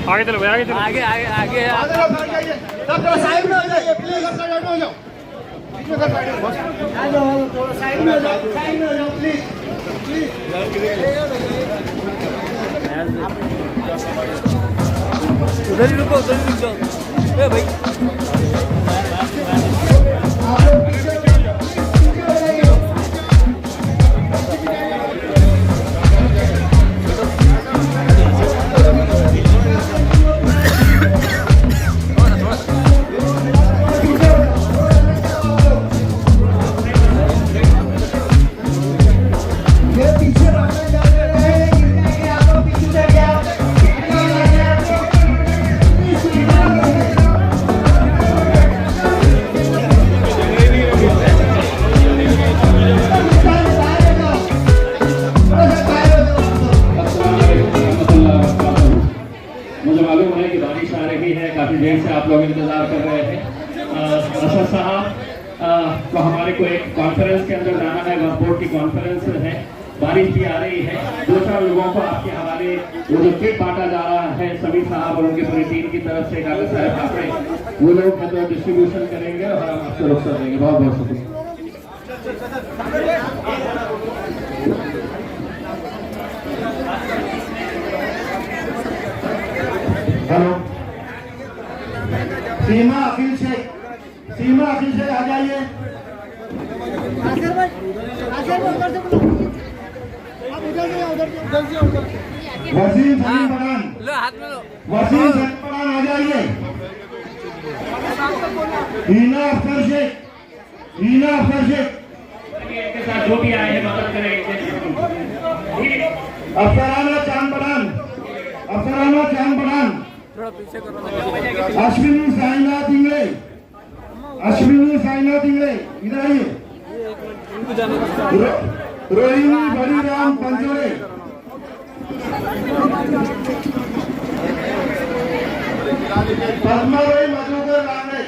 आगे चलो भाई, आगे चलो, आगे आगे आगे साइड में हो जाइए प्लीज, साइड में हो जाओ, साइड में हो जाओ, साइड में हो जाओ प्लीज प्लीज। उधर ही रुको, उधर ही रुक जाओ। ए भाई काफ़ी देर से आप लोग इंतजार कर रहे हैं। असद साहब तो हमारे को एक कॉन्फ्रेंस के अंदर जाना है, वक्त बोर्ड की कॉन्फ्रेंस है, बारिश भी आ रही है। 2-4 लोगों को आपके हवाले वो जो किट बांटा जा रहा है समीर साहब और उनके पूरी टीम की तरफ से, काका साहब आपने वो लोग मतलब डिस्ट्रीब्यूशन करेंगे और हम आपसे रुखसत देंगे। बहुत बहुत शुक्रिया। हेलो, सीमा अखिल शेख, सीमा अखिल शेख आ जाइए। वसीम सलीम पठान, वसीम सलीम पठान आ जाइए। हीना अख्तर शेख, हीना अख्तर शेख के साथ जो भी आए हैं मदद करेंगे। अफसराना चांद पठान, अफसराना चांद पठान, अश्विनी साईनाथ इंगले, अश्विनी साईनाथ इंगले इधर आइए। रोहिणी बलीराम पंचोड़े, पद्मावती मधुकर राणे,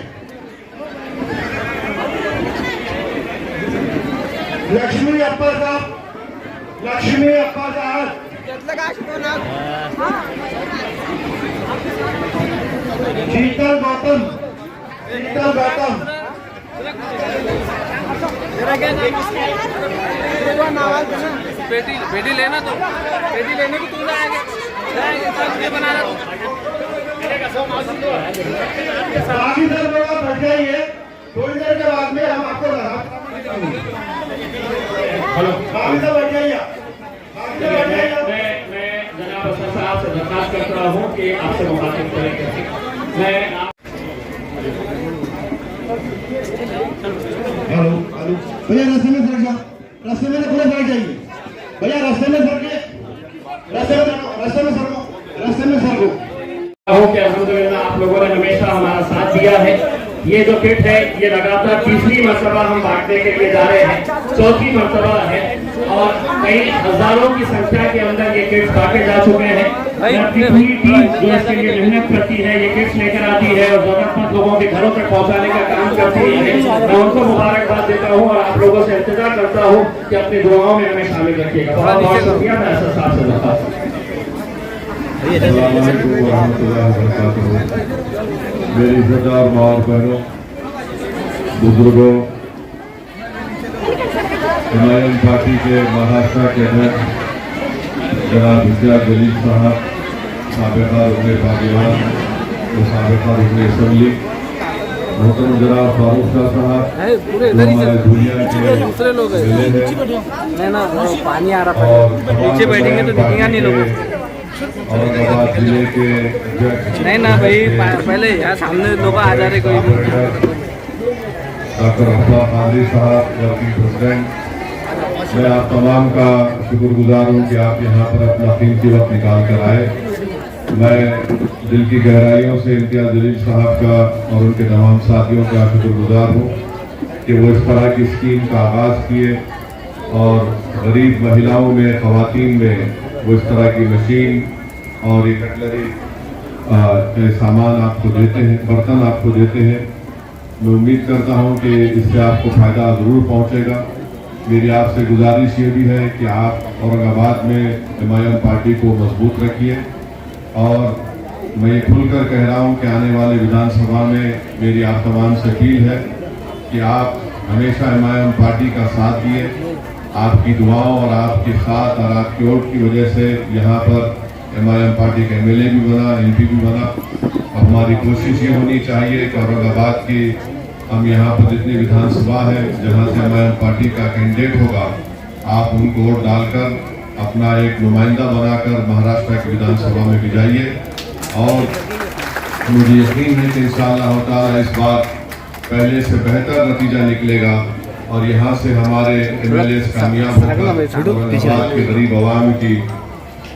लक्ष्मी अप्पर साहब, लक्ष्मी अप्पर साहब, शीतल गौतम, शीतल गौतम, पेटी लेना, तो पेटी लेने की तू लाएंगे बनाना। बाकी सब लोग आप बैठ जाइए, थोड़ी देर के बाद में हम आपको हेलो, बाकी सब बैठ जाइए। मैं जनाब असद साहब से दरखास्त करता हूँ कि आपसे मुखातिब करेंगे। मैं हेलो हेलो भैया, रास्ते में सड़क जाओ, रास्ते में पूरे सड़क जाइए भैया, रास्ते में सड़के, रास्ते में सड़को, रास्ते में सड़को, रास्ते में सड़को। कि अल्हम्दुलिल्लाह आप लोगों ने हमेशा हमारा साथ दिया है। ये जो किट है ये लगातार तीसरी मरतबा हम बांटने के लिए जा रहे हैं, चौथी मरतबा है और कई हजारों की संख्या के अंदर ये किट्स बांटे जा चुके हैं। पूरी टीम जो इसके लिए मेहनत करती है, ये किट्स लेकर आती है और जरूरतमंद लोगों के घरों तक पहुंचाने का काम करती है। मैं उनको मुबारकबाद देता हूँ और आप लोगों से इंतजार करता हूँ कि अपनी दुआओं में हमें शामिल रखिएगा। बहुत बहुत शुक्रिया। मैं असद साहब से दरखास्त मेरी इज्जतदार माँ और बहनों, बुजुर्गों, हिमालयन पार्टी के महाराष्ट्र के अध्यक्ष जनाब इम्तियाज जलील साहब, साबिका रुकने पाकिस्तान और साबिका रुकने असेंबली, मोहतरम जनाब फारूक शाह साहब, हमारे दुनिया के दूसरे लोग हैं ना, पानी आ रहा है, नीचे बैठेंगे तो दिखेगा नहीं लोगों। औरंगाबाद जिले के नहीं ना भाई, पहले यहाँ सामने लोग आ जा रहे कोई भी। डॉक्टर अब्बा कादरी साहब, वर्किंग प्रेसिडेंट, मैं आप तमाम का शुक्रगुजार हूँ कि आप यहाँ पर अपना कीमती वक्त निकाल कर आए। मैं दिल की गहराइयों से इम्तियाज़ जलील साहब का और उनके तमाम साथियों का शुक्रगुजार हूँ कि वो इस तरह की स्कीम का आगाज़ किए और गरीब महिलाओं में, ख़वातीन में वो इस तरह की मशीन और ये कटलरी के सामान आपको देते हैं, बर्तन आपको देते हैं। मैं उम्मीद करता हूँ कि इससे आपको फ़ायदा ज़रूर पहुँचेगा। मेरी आपसे गुजारिश ये भी है कि आप औरंगाबाद में एमआईएम पार्टी को मजबूत रखिए और मैं ये खुलकर कह रहा हूँ कि आने वाले विधानसभा में मेरी आप तमाम से अपील है कि आप हमेशा एमआईएम पार्टी का साथ दिए। आपकी दुआओं और आपके साथ और आपके वोट की वजह से यहाँ पर एमआईएम पार्टी का एमएलए भी बना, एमपी भी बना। और हमारी कोशिश ये होनी चाहिए कि औरंगाबाद की हम यहाँ पर जितनी विधानसभा है जहाँ से एमआईएम पार्टी का कैंडिडेट होगा, आप उनको वोट डालकर अपना एक नुमाइंदा बनाकर महाराष्ट्र की विधानसभा में भी जाइए। और मुझे यकीन है कि इंशाअल्लाह ताला इस बार पहले से बेहतर नतीजा निकलेगा और यहाँ से हमारे एमएलए कामयाब होकर औरंगाबाद के गरीब आवाम की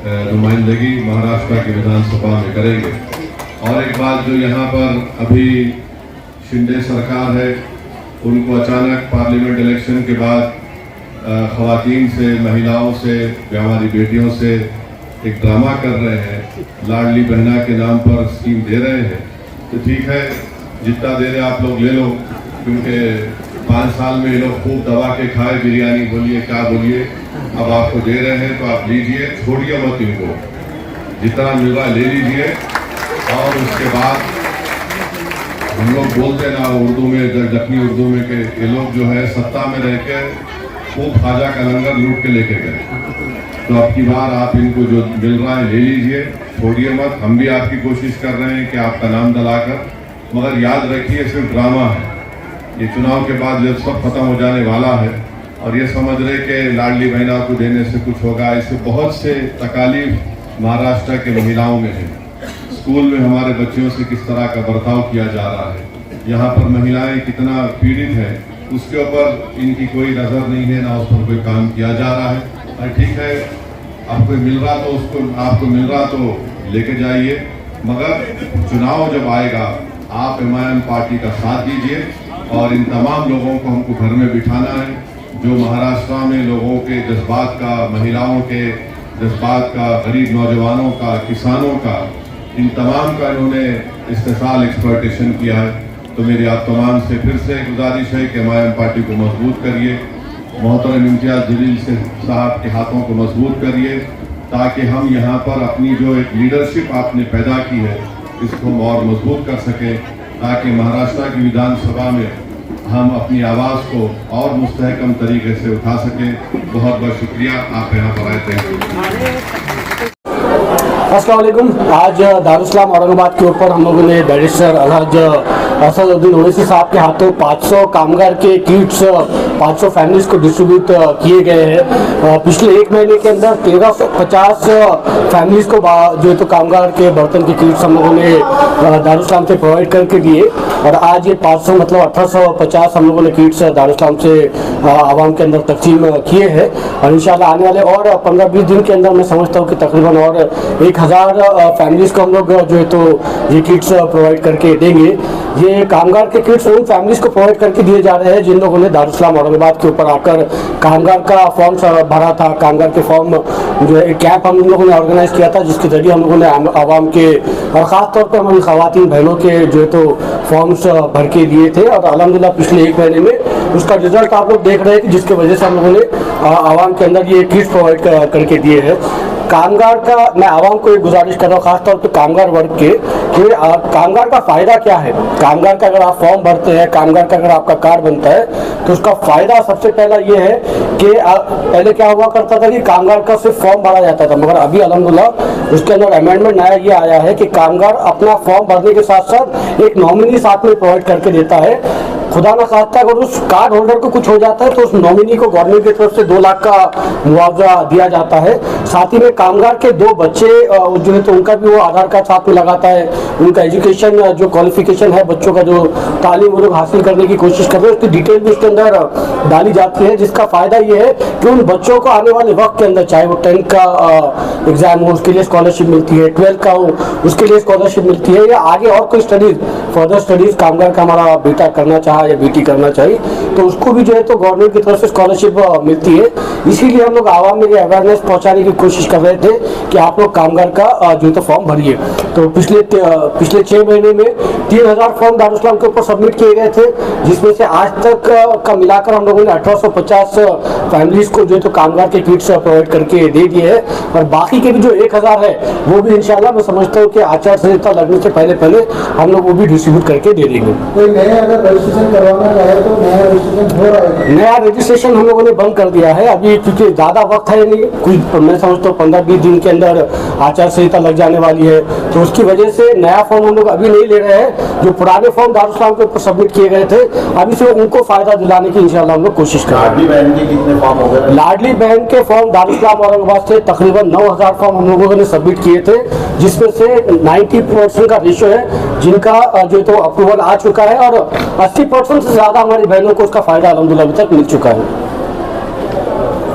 नुमाइंदगी महाराष्ट्र की विधानसभा में करेंगे। और एक बात जो यहाँ पर अभी शिंदे सरकार है, उनको अचानक पार्लियामेंट इलेक्शन के बाद ख़वातीन से, महिलाओं से, हमारी बेटियों से एक ड्रामा कर रहे हैं, लाडली बहना के नाम पर स्कीम दे रहे हैं। तो ठीक है, जितना दे रहे आप लोग ले लो, क्योंकि 5 साल में ये लोग खूब दबा के खाए, बिरयानी बोलिए क्या बोलिए, अब आपको दे रहे हैं तो आप लीजिए, छोड़िए मत इनको, जितना मिल रहा ले लीजिए। और उसके बाद हम लोग बोलते ना उर्दू में, दक्षिणी उर्दू में कि ये लोग जो है सत्ता में रह के खूब खाजा का लंगर लूट के लेके गए। तो अब की बार आप इनको जो मिल रहा है ले लीजिए, छोड़िए मत। हम भी आपकी कोशिश कर रहे हैं कि आपका नाम दलाकर, मगर याद रखिए सिर्फ ड्रामा है। ये चुनाव के बाद जब सब खत्म हो जाने वाला है और ये समझ रहे कि लाडली बहना को देने से कुछ होगा, इससे बहुत से तकालीफ महाराष्ट्र के महिलाओं में है। स्कूल में हमारे बच्चों से किस तरह का बर्ताव किया जा रहा है, यहाँ पर महिलाएं कितना पीड़ित है, उसके ऊपर इनकी कोई नज़र नहीं है, ना उस पर कोई काम किया जा रहा है। ठीक है, आपको मिल रहा तो उसको, आपको मिल रहा तो लेके जाइए, मगर चुनाव जब आएगा आप एमआईएम पार्टी का साथ दीजिए। और इन तमाम लोगों को हमको घर में बिठाना है, जो महाराष्ट्र में लोगों के जज्बात का, महिलाओं के जज्बात का, गरीब नौजवानों का, किसानों का, इन तमाम का इन्होंने इस्तेसाल एक्सप्लॉयटेशन किया है। तो मेरी आप तमाम से फिर से गुजारिश है कि एमआईएम पार्टी को मजबूत करिए, मोहतरम इम्तियाज़ जलील साहब के हाथों को मजबूत करिए, ताकि हम यहाँ पर अपनी जो एक लीडरशिप आपने पैदा की है इसको हम और मजबूत कर सकें, ताकि महाराष्ट्र की विधानसभा में हम अपनी आवाज़ को और मुस्तहकम तरीके से उठा सकें। बहुत बहुत शुक्रिया, आप यहाँ पर आए थे। अस्सलाम वालेकुम। आज दारुस्सलाम औरंगाबाद के ऊपर हम लोगों ने बैरिस्टर अलहज असदुद्दीन ओवैसी साहब के हाथों 500 कामगार के किट्स 500 फैमिलीज को डिस्ट्रीब्यूट किए गए हैं। पिछले 1 महीने के अंदर 1350 फैमिलीज को जो है तो कामगार के बर्तन की किट्स हम लोगों ने दारुस्सलाम से प्रोवाइड करके दिए और आज ये 500 मतलब 1850 हम लोगों ने किट्स दारुस्सलाम से आवाम के अंदर तकसीम किए हैं। और इंशाल्लाह आने वाले और 15-20 दिन के अंदर मैं समझता हूँ कि तकरीबन और 1000 फैमिलीज को हम लोग जो है तो ये किट्स प्रोवाइड करके देंगे। ये कामगार के किट्स उन फैमिलीज को प्रोवाइड करके दिए जा रहे हैं जिन लोगों ने दारुस्सलाम औरंगाबाद के ऊपर आकर कामगार का फॉर्म भरा था। कामगार के फॉर्म जो है कैंप हम लोगों ने ऑर्गेनाइज किया था, जिसके जरिए हम लोगों ने आवाम के और ख़ास तौर पर हमारी ख़वातीन बहनों के जो है तो फॉर्म्स भर के दिए थे और अल्हम्दुलिल्लाह पिछले 1 महीने में उसका रिजल्ट आप लोग देख रहे हैं कि जिसकी वजह से हम लोगों ने आवाम के अंदर ये किट्स प्रोवाइड करके दिए हैं। कामगार का मैं आवाम को एक गुजारिश कर रहा हूँ, खासतौर पे कामगार वर्ग के, कि कामगार का फ़ायदा क्या है। कामगार का अगर आप फॉर्म भरते हैं, कामगार का अगर आपका कार्ड बनता है तो उसका फ़ायदा सबसे पहला ये है कि पहले क्या हुआ करता था कि कामगार का सिर्फ फॉर्म भरा जाता था, मगर अभी अल्हम्दुलिल्लाह उसके अंदर अमेंडमेंट नया ये आया है कि कामगार अपना फॉर्म भरने के साथ साथ एक नॉमिनी साथ में प्रोवाइड करके देता है। खुदा न खास्ता अगर उस कार्ड होल्डर को कुछ हो जाता है तो उस नॉमिनी को गवर्नमेंट की तरफ से 2 लाख का मुआवजा दिया जाता है। साथ ही में कामगार के 2 बच्चे जो है तो उनका भी वो आधार कार्ड साथ में लगाता है। उनका एजुकेशन जो क्वालिफिकेशन है, बच्चों का जो तालीम वो लोग हासिल करने की कोशिश कर रहे हैं, उसकी डिटेल भी उसके अंदर डाली जाती है, जिसका फायदा ये है कि उन बच्चों को आने वाले वक्त के अंदर, चाहे वो 10th का एग्जाम हो उसके लिए स्कॉलरशिप मिलती है, 12th का हो उसके लिए स्कॉलरशिप मिलती है, या आगे और कोई स्टडीज फर्दर स्टडीज कामगार का हमारा बेटा करना चाहे या बेटी करना चाहिए तो उसको भी जो है तो गवर्नमेंट की तरफ से स्कॉलरशिप मिलती है। इसीलिए हम लोग आवाम में ये अवेयरनेस पहुंचाने की कोशिश कर रहे थे कि आप लोग कामगार का जो है तो फॉर्म भरिए। तो पिछले 6 महीने में 3000 फॉर्म दारुस्लाम के ऊपर सबमिट किए गए थे, जिसमें से आज तक का मिलाकर हम लोगों ने 1850 फैमिलीज को जो है तो कामगार के किट्स प्रोवाइड करके दे दिए हैं, और बाकी के भी जो 1000 है वो भी इंशाल्लाह मैं समझता हूँ कि आचार संहिता लगने से पहले हम लोग वो भी डिस्ट्रीब्यूट करके दे देंगे। कोई नया अगर रजिस्ट्रेशन करवाना चाहे तो नया रजिस्ट्रेशन हो रहा है? नया रजिस्ट्रेशन हम लोगों ने बंद कर दिया है अभी, क्योंकि ज़्यादा वक्त है नहीं, कुछ मैं समझता हूँ 15-20 दिन के अंदर आचार संहिता लग जाने वाली है, तो उसकी वजह से नया फॉर्म हम लोग अभी नहीं ले रहे हैं। जो पुराने फॉर्म दारुस्लाम के ऊपर सबमिट किए गए थे अभी से उनको फायदा दिलाने की इंशाल्लाह हम लोग कोशिश करेंगे। लाडली बहन के कितने फॉर्म हो गए? लाडली बहन के फॉर्म दारुस्लाम औरंगाबाद से तकरीबन 9000 फॉर्म हम लोगों ने सबमिट किए थे, जिसमें से 90% का रेशो है जिनका जो तो अप्रूवल आ चुका है, और 80% से ज़्यादा हमारी बहनों को उसका फायदा अल्हम्दुलिल्लाह अभी तक मिल चुका है।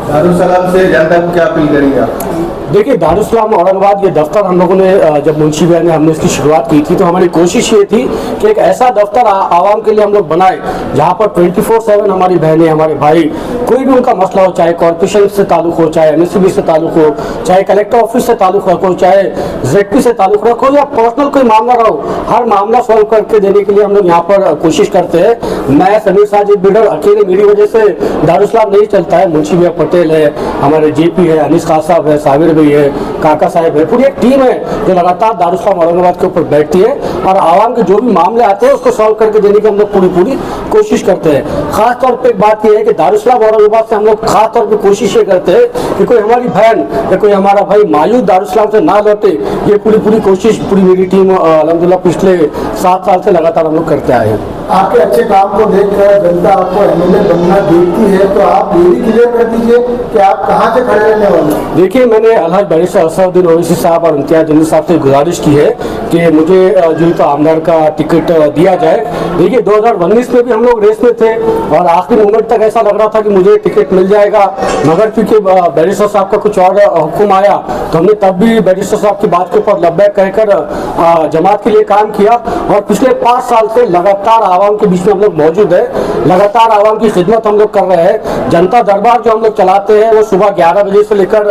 दारुसलाम से जनता को क्या अपील करेंगे आप? देखिए, दारुस्लाम औरंगाबाद ये दफ्तर हम लोगों ने जब मुंशी भाई ने हमने इसकी शुरुआत की थी तो हमारी कोशिश ये थी कि एक ऐसा दफ्तर आवाम के लिए हम लोग बनाए जहाँ पर 24/7 हमारी बहनें, हमारे भाई, कोई भी उनका मसला हो, चाहे कॉर्पोरेशन से ताल्लुक हो, चाहे एमएससीबी से ताल्लुक हो, चाहे कलेक्टर ऑफिस से ताल्लुक रखो, चाहे जेडपी से ताल्लुक रखो, या पर्सनल कोई मामला रहो, हर मामला सॉल्व करके देने के लिए हम लोग यहाँ पर कोशिश करते हैं। मैं समीर साजिद बिल्डर अकेले मेरी वजह से दारुस्लाम नहीं चलता है, मुंशी भाई पटेल है, हमारे जेपी है, अनीस खान साहब है, साबिर भाई है, काका साहब है, पूरी एक टीम है जो लगातार दारुस्लाम औरंगाबाद के ऊपर बैठती है और आवाम के जो भी मामले आते हैं उसको सॉल्व करके देने की हम लोग पूरी कोशिश करते हैं। खास तौर पे एक बात यह है कि दारुस्लाम औरंगाबाद से हम लोग खास तौर पे कोशिश ये करते हैं कि कोई हमारी बहन या कोई हमारा भाई मायूस दारुस्लाम से ना लौटे, ये पूरी कोशिश पूरी मेरी टीम अल्हम्दुलिल्लाह पिछले 7 साल से लगातार हम लोग करते आए हैं। आपके अच्छे काम को देखकर जनता आपको एमएलए बनना देखती है, तो आप ये भी क्लियर कर दीजिए कि आप कहाँ से खड़े रहने वाले हैं। देखिए, मैंने अलहज बैरिस्टर असदुद्दीन ओवैसी साहब और इम्तियाज जलील साहब से गुजारिश की है कि मुझे जो तो आमदार का टिकट दिया जाए। देखिए, 2019 में भी हम लोग रेस में थे और आखिरी मोमेंट तक ऐसा लग रहा था कि मुझे टिकट मिल जाएगा, मगर क्योंकि बैरिस्टर साहब का कुछ और हुक्म आया तो हमने तब भी बैरिस्टर साहब की बात के ऊपर लब्बैक कहकर जमात के लिए काम किया, और पिछले 5 साल से लगातार आवाम के बीच में हम लोग मौजूद है, लगातार आवाम की खिदमत हम लोग कर रहे हैं। जनता दरबार जो हम लोग चलाते हैं वो सुबह 11 बजे से लेकर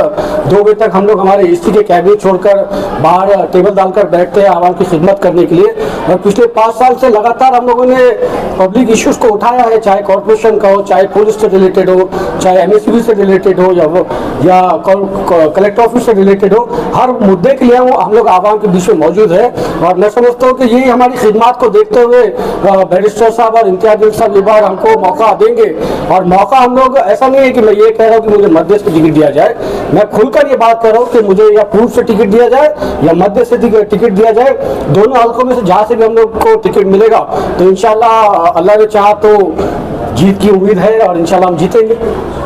2 बजे तक हम लोग हमारे एसी के कैबिन छोड़कर बाहर टेबल डालकर बैठते हैं आवाम की खिदमत करने के लिए। और पिछले 5 साल से लगातार हम लोगों ने पब्लिक इश्यूज को उठाया है, चाहे कॉर्पोरेशन का हो, चाहे पुलिस से रिलेटेड हो, चाहे एमएससीबी से रिलेटेड हो, या कलेक्टर ऑफिस से रिलेटेड हो, हर मुद्दे के लिए हम लोग आवाम के बीच में मौजूद है। और मैं समझता हूँ कि यही हमारी खिदमत को देखते हुए बैरिस्टर साहब और इम्तियाज जलील साहब इस बार हमको मौका देंगे। और मौका हम लोग, ऐसा नहीं है कि मैं ये कह रहा हूँ कि मुझे मध्य से टिकट दिया जाए, मैं खुलकर ये बात कर रहा हूँ कि मुझे या पूर्व से टिकट दिया जाए या मध्य से टिकट दिया जाए, दोनों हल्कों में से जहाँ से भी हम लोग को टिकट मिलेगा तो इंशाल्लाह अल्लाह ने चाहा तो जीत की उम्मीद है और इंशाल्लाह हम जीतेंगे।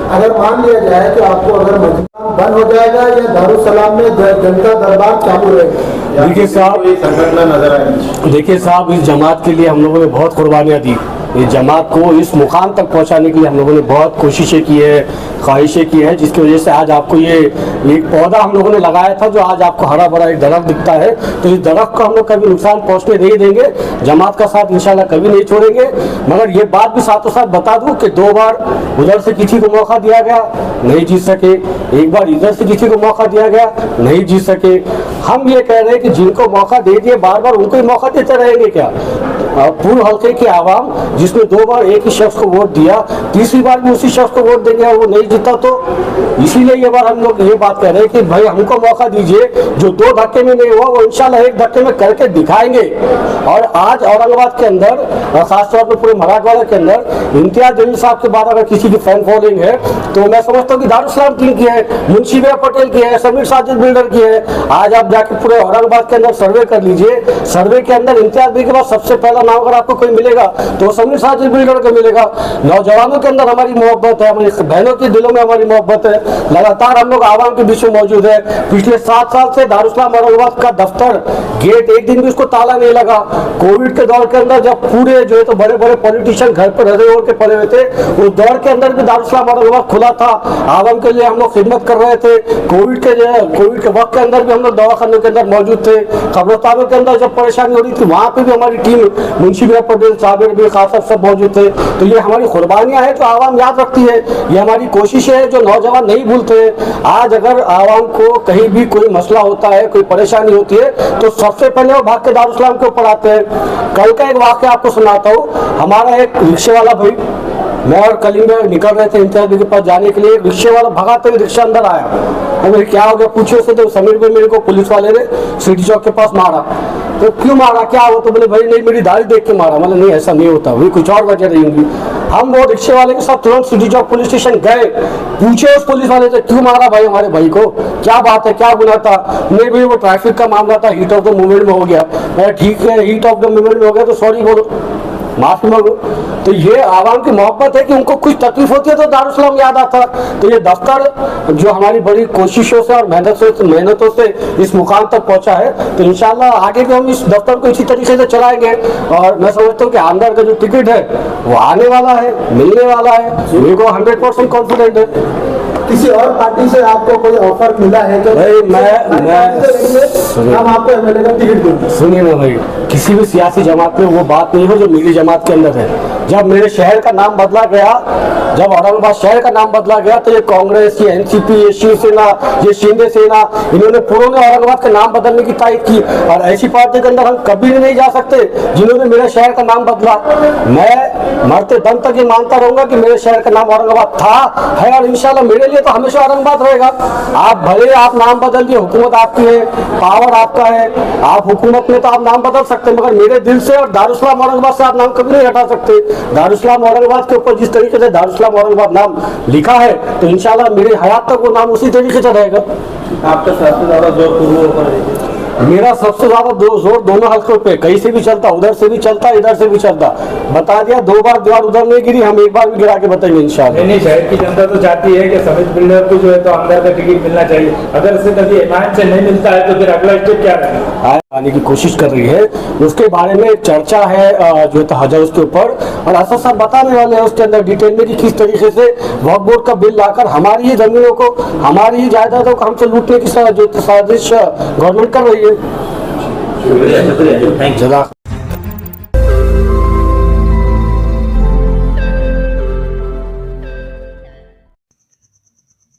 अगर मान लिया जाए कि आपको अगर मस्जिद बंद हो जाएगा या दारुसलाम में जनता दरबार चालू रहेगा? देखिए साहब, संगठन नजर आएगी। देखिए साहब, इस जमात के लिए हम लोगों ने बहुत कुर्बानियाँ दी, इस जमात को इस मुकाम तक पहुंचाने के लिए हम लोगों ने बहुत कोशिशें की है, ख्वाहिशें की है, जिसकी वजह से आज आपको ये एक पौधा हम लोगों ने लगाया था जो आज आपको हरा भरा एक दरख्त दिखता है। तो इस दरख्त को हम लोग कभी नुकसान पहुंचने नहीं देंगे, जमात का साथ इंशाल्लाह कभी नहीं छोड़ेंगे। मगर ये बात भी साथों साथ बता दूं कि 2 बार उधर से किसी को मौका दिया गया, नहीं जीत सके, एक बार इधर से किसी को मौका दिया गया, नहीं जीत सके। हम ये कह रहे हैं कि जिनको मौका दे दिए बार बार उनको ही मौका देते रहेंगे क्या? पूर्व हल्के की आवाम जिसने 2 बार एक ही शख्स को वोट दिया, तीसरी बार भी उसी शख्स को वोट देंगे और वो नहीं जीता, तो इसीलिए ये बार हम लोग ये बात कर रहे हैं कि भाई हमको मौका दीजिए, जो 2 धक्के में नहीं हुआ वो इंशाल्लाह 1 धक्के में करके दिखाएंगे। और आज औरंगाबाद के अंदर और खासतौर पर पूरे मराठवाड़ा के अंदर इम्तियाज जलील साहब के बाद अगर किसी की फैन फॉलोइंग है तो मैं समझता हूँ कि दारुस्लाम टीम की है, मुंशी भाई पटेल की है, समीर साजिद बिल्डर की है। आज आप जाके पूरे औरंगाबाद के अंदर सर्वे कर लीजिए, सर्वे के अंदर इम्तियाज भाई के बाद सबसे पहला नाम अगर आपको कोई मिलेगा तो समीर साजिद बिल्डर को मिलेगा। नौजवानों के अंदर हमारी मोहब्बत है, हमारी बहनों के दिलों में हमारी मोहब्बत है, लगातार हम लोग आवाम के बीच में मौजूद है। पिछले 7 साल से दारुस्सलाम औरंगाबाद का दफ्तर गेट एक दिन भी उसको ताला नहीं लगा। कोविड के दौर के अंदर जब पूरे जो है तो बड़े बड़े पॉलिटिशियन घर पर रहे ओढ़ के पड़े हुए थे, उस दौर के अंदर भी दारुस्सलाम औरंगाबाद खुला था, आवाम के लिए हम लोग खिदमत कर रहे थे। कोविड के वक्त के अंदर भी हम लोग दवाखानों के अंदर मौजूद थे, कब्रिस्तानों के अंदर जब परेशानी हो रही थी वहाँ पे भी हमारी टीम मुंशी बिया पटेल साबिर भी खास सब मौजूद थे। तो ये हमारी कुर्बानियां हैं जो आवाम याद रखती है, ये हमारी कोशिश है जो नौजवान नहीं भूलते। आज अगर आवाम को कहीं भी कोई मसला होता है, कोई परेशानी होती है तो सबसे पहले वो भाग के दारुस्सलाम को पढ़ाते हैं। कल का एक वाक़या आपको सुनाता हूँ। हमारा एक रिक्शे वाला भाई, मैं और कलीम में निकल रहे थे इंतजार के पास जाने के लिए, रिक्शे वाला भगाते हुए रिक्शा अंदर आया। तो क्या हो गया पूछे उससे, तो समीर भाई मेरे को पुलिस वाले ने सिटी चौक के पास मारा। तो क्यों मारा, क्या हो, तो बोले भाई नहीं मेरी दाढ़ी देख के मारा। मतलब नहीं ऐसा नहीं होता, वही कुछ और वजह रही होंगी। हम वो रिक्शे वाले के साथ तुरंत सिटी चौक पुलिस स्टेशन गए, पूछे उस पुलिस वाले से क्यों मारा भाई हमारे भाई को, क्या बात है, क्या गुनाह था। नहीं भाई वो ट्रैफिक का मामला था, हीट ऑफ द मूवमेंट में हो गया। मैं ठीक है हीट ऑफ द मूवमेंट में हो गया तो सॉरी बोलो, माफी मांगो। तो ये आवाम की मोहब्बत है कि उनको कुछ तकलीफ होती है तो दारुस्सलाम याद आता। तो ये दफ्तर जो हमारी बड़ी कोशिशों से और मेहनतों से इस मुकाम तक पहुंचा है, तो इंशाल्लाह आगे भी हम इस दफ्तर को इसी तरीके से चलाएंगे। और मैं समझता हूँ कि आमदार का जो टिकट है वो आने वाला है, मिलने वाला है, मेरे को 100% कॉन्फिडेंट है। किसी और पार्टी से आपको कोई ऑफर मिला है तो भाई हम आपको एमएलए का टिकट देंगे। सुनिए ना भाई, किसी भी सियासी जमात में वो बात नहीं हो जो मेरी जमात के अंदर है। जब मेरे शहर का नाम बदला गया, जब औरंगाबाद शहर का नाम बदला गया तो ये कांग्रेस, ये एनसीपी, ये शिवसेना, ये शिंदे सेना, इन्होंने पूरों ने औरंगाबाद का नाम बदलने की तारीफ की। और ऐसी पार्टी के अंदर हम कभी नहीं जा सकते जिन्होंने मेरे शहर का नाम बदला। मैं मरते दम तक ये मानता रहूंगा कि मेरे शहर का नाम औरंगाबाद था, है और इंशाल्लाह मेरे लिए तो हमेशा औरंगाबाद रहेगा। आप भले आप नाम बदल दिए, हुकूमत आपकी है, पावर आपका है, आप हुकूमत में तो आप नाम बदल सकते हैं, मगर मेरे दिल से और दारुस्सलाम औरंगाबाद से आप नाम कभी नहीं हटा सकते। दारुस्सलाम औरंगाबाद के ऊपर जिस तरीके से दारुस्सलाम औरंगाबाद नाम लिखा है तो इंशाल्लाह मेरी हयात तक वो नाम उसी तरीके से रहेगा। आपका सबसे ज्यादा जोर पूर्वों पर है? मेरा सबसे ज्यादा जोर दोनों हल्कों पे, कहीं से भी चलता, उधर से भी चलता, इधर से भी चलता। बता दिया 2 बार दीवार उधर नहीं गिरी, हम 1 बार भी गिरा के बताएंगे इंशाल्लाह। नहीं, शहर की जनता तो चाहती है कि समीर बिल्डर को जो है तो आमदार का टिकट मिलना चाहिए। अगर इसे कभी हिमायत से नहीं मिलता है तो फिर अगला स्टेप क्या रहेगा? आने की कोशिश कर रही है, उसके बारे में चर्चा है जो तहजा उसके ऊपर, और असद साहब बताने वाले हैं उसके अंदर डिटेल में कि किस तरीके से वक्फ बोर्ड का बिल लाकर हमारी ही जमीनों को, हमारी ही जायदादों को हमसे लूटने की जो साजिश गवर्नमेंट कर रही है।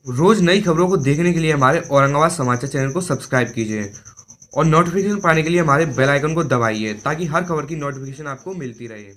रोज नई खबरों को देखने के लिए हमारे औरंगाबाद समाचार चैनल को सब्सक्राइब कीजिए और नोटिफिकेशन पाने के लिए हमारे बेल आइकन को दबाइए ताकि हर खबर की नोटिफिकेशन आपको मिलती रहे।